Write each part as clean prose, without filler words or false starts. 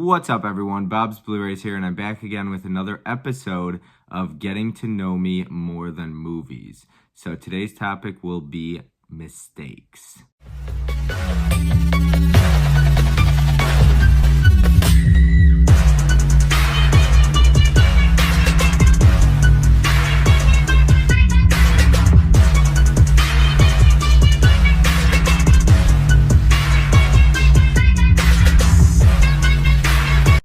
What's up, everyone? Bob's Blu-rays here, and I'm back again with another episode of Getting to Know Me More Than Movies. So today's topic will be mistakes.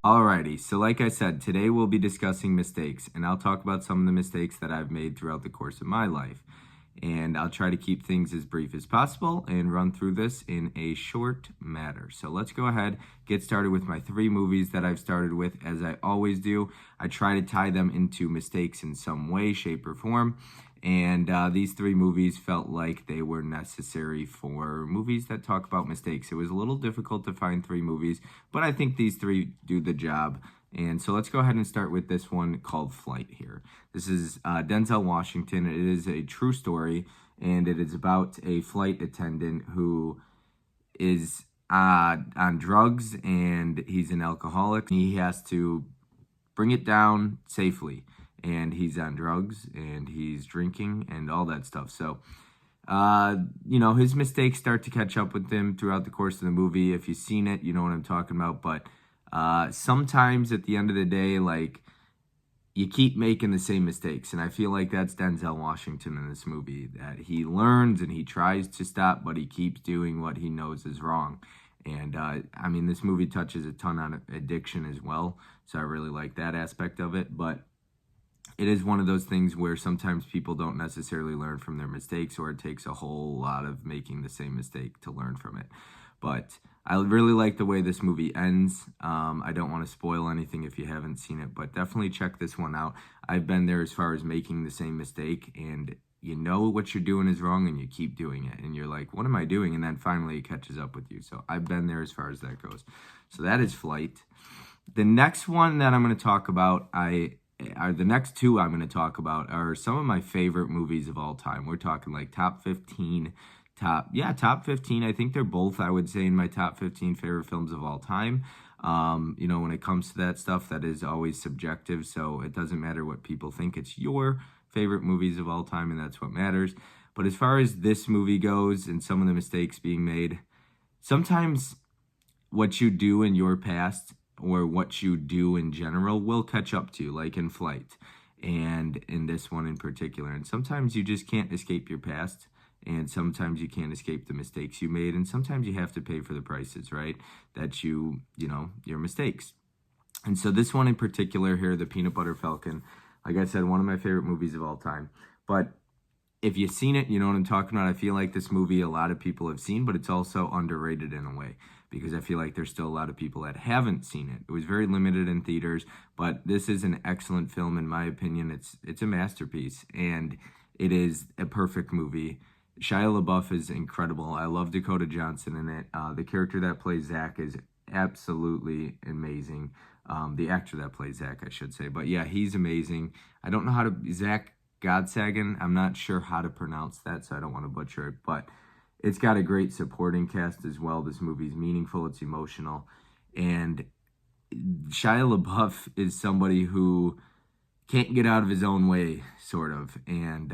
Alrighty, so like I said, today we'll be discussing mistakes, and I'll talk about some of the mistakes that I've made throughout the course of my life. And I'll try to keep things as brief as possible and run through this in a short matter. So let's go ahead, get started with my 3 movies that I've started with. As I always do, I try to tie them into mistakes in some way, shape, or form. And these 3 movies felt like they were necessary for movies that talk about mistakes. It was a little difficult to find 3 movies, but I think these 3 do the job. And so let's go ahead and start with this one called Flight here. This is Denzel Washington. It is a true story, and it is about a flight attendant who is on drugs, and he's an alcoholic. He has to bring it down safely. And he's on drugs, and he's drinking, and all that stuff. So, his mistakes start to catch up with him throughout the course of the movie. If you've seen it, you know what I'm talking about. But sometimes at the end of the day, you keep making the same mistakes. And I feel like that's Denzel Washington in this movie, that he learns and he tries to stop, but he keeps doing what he knows is wrong. And, this movie touches a ton on addiction as well. So I really like that aspect of it. But it is one of those things where sometimes people don't necessarily learn from their mistakes, or it takes a whole lot of making the same mistake to learn from it. But I really like the way this movie ends. I don't want to spoil anything if you haven't seen it, but definitely check this one out. I've been there as far as making the same mistake, and you know what you're doing is wrong, and you keep doing it, and you're like, what am I doing? And then finally it catches up with you. So I've been there as far as that goes. So that is Flight. The next one that I'm going to talk about, the next 2 I'm going to talk about are some of my favorite movies of all time. We're talking like top 15. Top 15. I think they're both, I would say, in my top 15 favorite films of all time. When it comes to that stuff, that is always subjective. So it doesn't matter what people think. It's your favorite movies of all time, and that's what matters. But as far as this movie goes and some of the mistakes being made, sometimes what you do in your past or what you do in general will catch up to you, like in Flight and in this one in particular. And sometimes you just can't escape your past, and sometimes you can't escape the mistakes you made, and sometimes you have to pay for the prices, right? That your mistakes. And so this one in particular here, The Peanut Butter Falcon, like I said, one of my favorite movies of all time. But if you've seen it, you know what I'm talking about. I feel like this movie a lot of people have seen, but it's also underrated in a way, because I feel like there's still a lot of people that haven't seen it. It was very limited in theaters, but this is an excellent film in my opinion. It's a masterpiece, and it is a perfect movie. Shia LaBeouf is incredible. I love Dakota Johnson in it. The character that plays Zach is absolutely amazing. The actor that plays Zach, I should say. But yeah, he's amazing. I don't know how to... Zach Gottsagen, I'm not sure how to pronounce that, so I don't want to butcher it. But it's got a great supporting cast as well. This movie's meaningful. It's emotional. And Shia LaBeouf is somebody who can't get out of his own way, sort of. And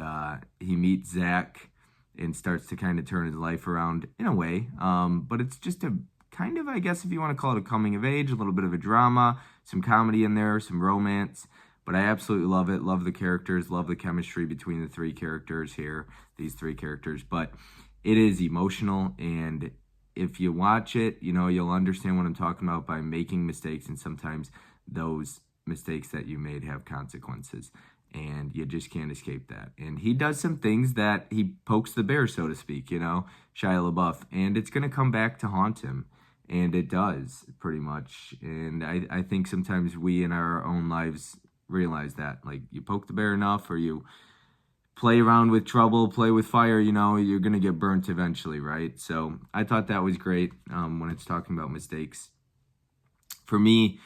he meets Zach and starts to kind of turn his life around in a way. But it's just a kind of, I guess if you want to call it a coming of age, a little bit of a drama, some comedy in there, some romance. But I absolutely love it. Love the characters. Love the chemistry between the 3 characters here. These 3 characters. But it is emotional. And if you watch it, you'll understand what I'm talking about by making mistakes. And sometimes those mistakes that you made have consequences. And you just can't escape that. And he does some things that he pokes the bear, so to speak, Shia LaBeouf. And it's going to come back to haunt him. And it does, pretty much. And I think sometimes we in our own lives realize that. Like, you poke the bear enough, or you play around with trouble, play with fire, you're going to get burnt eventually, right? So I thought that was great when it's talking about mistakes. For me,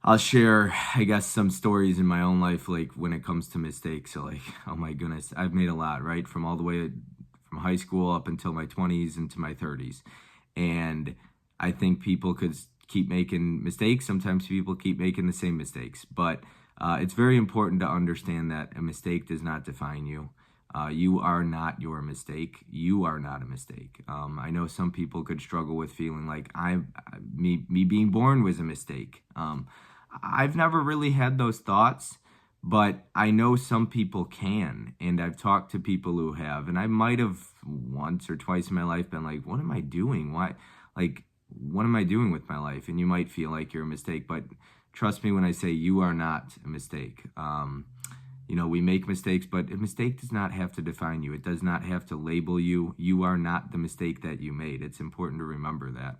I'll share, I guess, some stories in my own life, like when it comes to mistakes. So oh my goodness, I've made a lot, right? From all the way from high school up until my 20s into my 30s. And I think people could keep making mistakes. Sometimes people keep making the same mistakes. But it's very important to understand that a mistake does not define you. You are not your mistake. You are not a mistake. I know some people could struggle with feeling like me being born was a mistake. I've never really had those thoughts, but I know some people can, and I've talked to people who have, and I might have once or twice in my life been like, what am I doing? What am I doing with my life? And you might feel like you're a mistake, but trust me when I say you are not a mistake. We make mistakes, but a mistake does not have to define you. It does not have to label you. You are not the mistake that you made. It's important to remember that.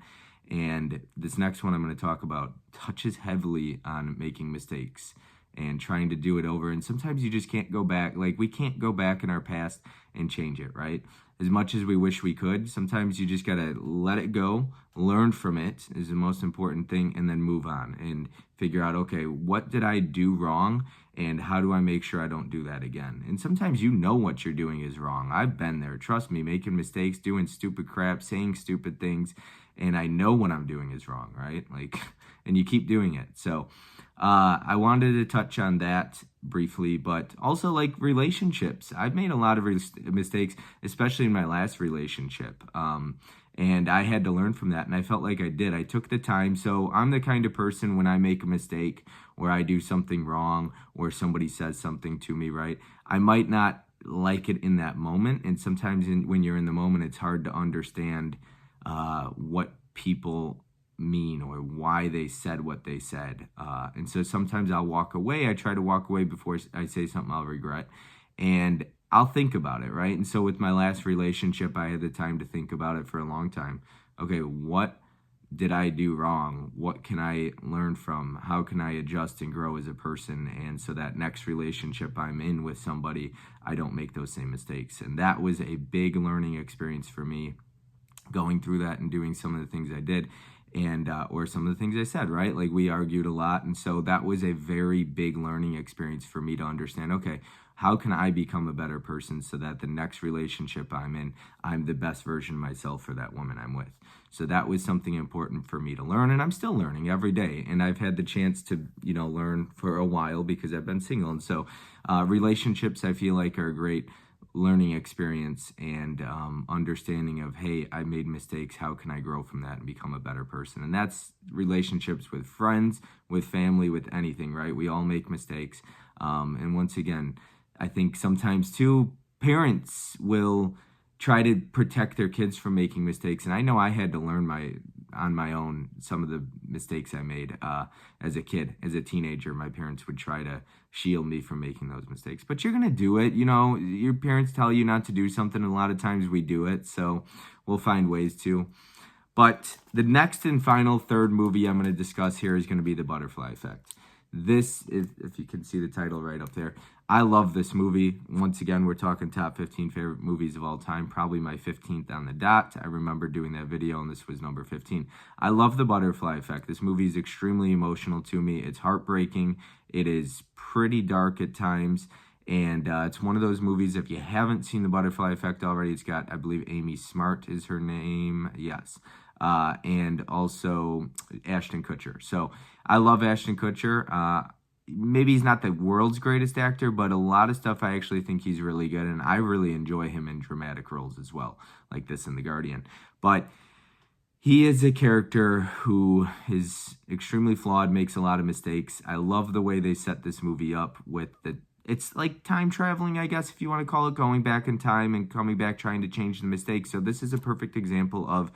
And this next one I'm going to talk about touches heavily on making mistakes and trying to do it over. And sometimes you just can't go back. Like, we can't go back in our past and change it, right? As much as we wish we could, sometimes you just got to let it go, learn from it is the most important thing, and then move on and figure out, okay, what did I do wrong? And how do I make sure I don't do that again? And sometimes you know what you're doing is wrong. I've been there. Trust me, making mistakes, doing stupid crap, saying stupid things. And I know what I'm doing is wrong, right? And you keep doing it. So I wanted to touch on that briefly, but also relationships. I've made a lot of mistakes, especially in my last relationship. And I had to learn from that, and I felt like I did. I took the time. So I'm the kind of person, when I make a mistake or I do something wrong or somebody says something to me, right, I might not like it in that moment. And sometimes when you're in the moment, it's hard to understand what people mean or why they said what they said. And so sometimes I'll walk away. I try to walk away before I say something I'll regret. And I'll think about it, right? And so with my last relationship, I had the time to think about it for a long time. Okay, what did I do wrong? What can I learn from? How can I adjust and grow as a person? And so that next relationship I'm in with somebody, I don't make those same mistakes. And that was a big learning experience for me, going through that and doing some of the things I did. And or some of the things I said, right? Like, we argued a lot. And so that was a very big learning experience for me to understand, okay, how can I become a better person so that the next relationship I'm in, I'm the best version of myself for that woman I'm with? So that was something important for me to learn, and I'm still learning every day. And I've had the chance to, learn for a while because I've been single. And so relationships, I feel like, are a great learning experience and understanding of, hey, I made mistakes. How can I grow from that and become a better person? And that's relationships with friends, with family, with anything, right? We all make mistakes. And once again, I think sometimes too, parents will try to protect their kids from making mistakes. And I know I had to learn on my own some of the mistakes I made as a kid, as a teenager. My parents would try to shield me from making those mistakes. But you're going to do it. Your parents tell you not to do something, and a lot of times we do it. So we'll find ways to. But the next and final third movie I'm going to discuss here is going to be The Butterfly Effect. This, if you can see the title right up there, I love this movie. Once again, we're talking top 15 favorite movies of all time, probably my 15th on the dot. I remember doing that video, and this was number 15. I love The Butterfly Effect. This movie is extremely emotional to me. It's heartbreaking. It is pretty dark at times, and it's one of those movies, if you haven't seen The Butterfly Effect already, it's got, I believe, Amy Smart is her name. Yes. And also Ashton Kutcher. So I love Ashton Kutcher. Maybe he's not the world's greatest actor, but a lot of stuff I actually think he's really good, and I really enjoy him in dramatic roles as well, like this in The Guardian. But he is a character who is extremely flawed, makes a lot of mistakes. I love the way they set this movie up with it's like time traveling, I guess, if you want to call it, going back in time and coming back trying to change the mistakes. So this is a perfect example of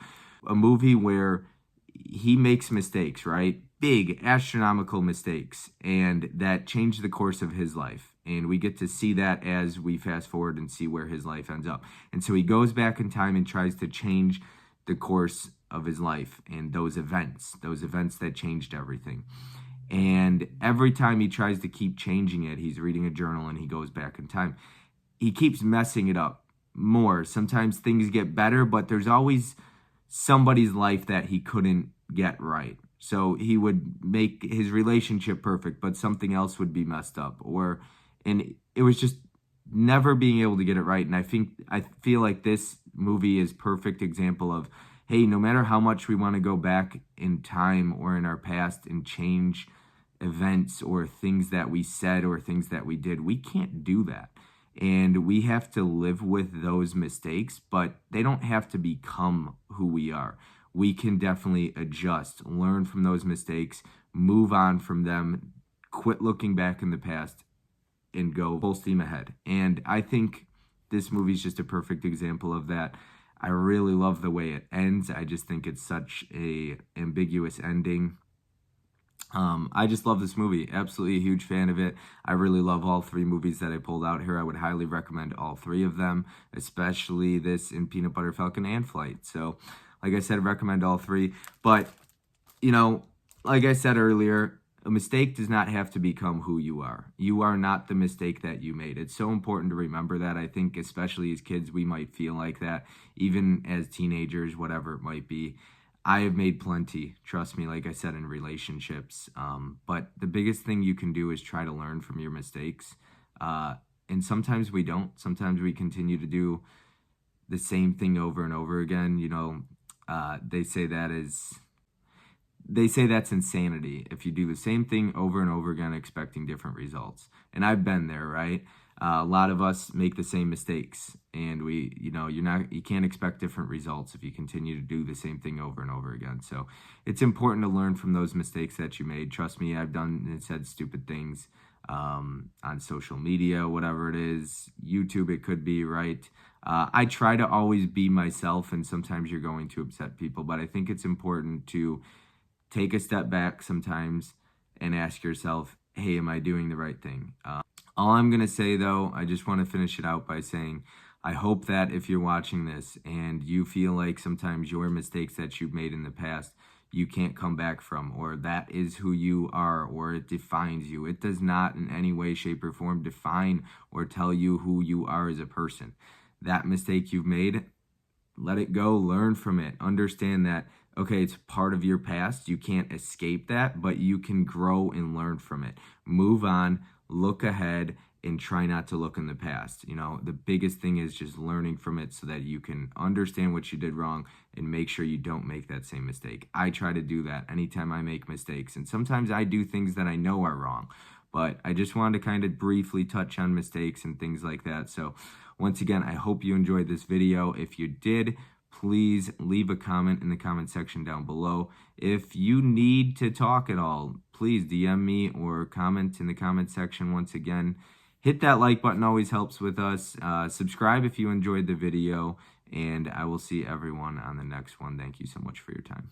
a movie where he makes mistakes, right? Big astronomical mistakes, and that change the course of his life. And we get to see that as we fast forward and see where his life ends up. And so he goes back in time and tries to change the course of his life and those events that changed everything. And every time he tries to keep changing it, he's reading a journal and he goes back in time. He keeps messing it up more. Sometimes things get better, but there's always somebody's life that he couldn't get right. So he would make his relationship perfect, but something else would be messed up. And it was just never being able to get it right. And I feel like this movie is perfect example of hey, no matter how much we want to go back in time or in our past and change events or things that we said or things that we did, we can't do that. And we have to live with those mistakes, but they don't have to become who we are. We can definitely adjust, learn from those mistakes, move on from them, quit looking back in the past, and go full steam ahead. And I think this movie is just a perfect example of that. I really love the way it ends. I just think it's such a ambiguous ending. I just love this movie. Absolutely a huge fan of it. I really love all three movies that I pulled out here. I would highly recommend all three of them, especially this in Peanut Butter Falcon and Flight. So, like I said, recommend all three. But, you know, like I said earlier, a mistake does not have to become who you are. You are not the mistake that you made. It's so important to remember that. I think especially as kids, we might feel like that, even as teenagers, whatever it might be. I have made plenty, trust me, like I said, in relationships. But the biggest thing you can do is try to learn from your mistakes. And sometimes we don't. Sometimes we continue to do the same thing over and over again. You know, they say that's insanity if you do the same thing over and over again expecting different results. And I've been there, right? A lot of us make the same mistakes, and you can't expect different results if you continue to do the same thing over and over again. So it's important to learn from those mistakes that you made. Trust me, I've done and said stupid things on social media, whatever it is, YouTube it could be, right? I try to always be myself, and sometimes you're going to upset people, but I think it's important to take a step back sometimes and ask yourself, hey, am I doing the right thing? All I'm going to say, though, I just want to finish it out by saying, I hope that if you're watching this and you feel like sometimes your mistakes that you've made in the past, you can't come back from, or that is who you are, or it defines you. It does not in any way, shape, or form define or tell you who you are as a person. That mistake you've made, let it go, learn from it, understand that, okay, it's part of your past. You can't escape that, but you can grow and learn from it. Move on, look ahead, and try not to look in the past. You know, the biggest thing is just learning from it so that you can understand what you did wrong and make sure you don't make that same mistake. I try to do that anytime I make mistakes, and sometimes I do things that I know are wrong, but I just wanted to kind of briefly touch on mistakes and things like that. So once again, I hope you enjoyed this video. If you did, please leave a comment in the comment section down below. If you need to talk at all, please DM me or comment in the comment section. Once again, hit that like button, always helps with us. Subscribe if you enjoyed the video, and I will see everyone on the next one. Thank you so much for your time.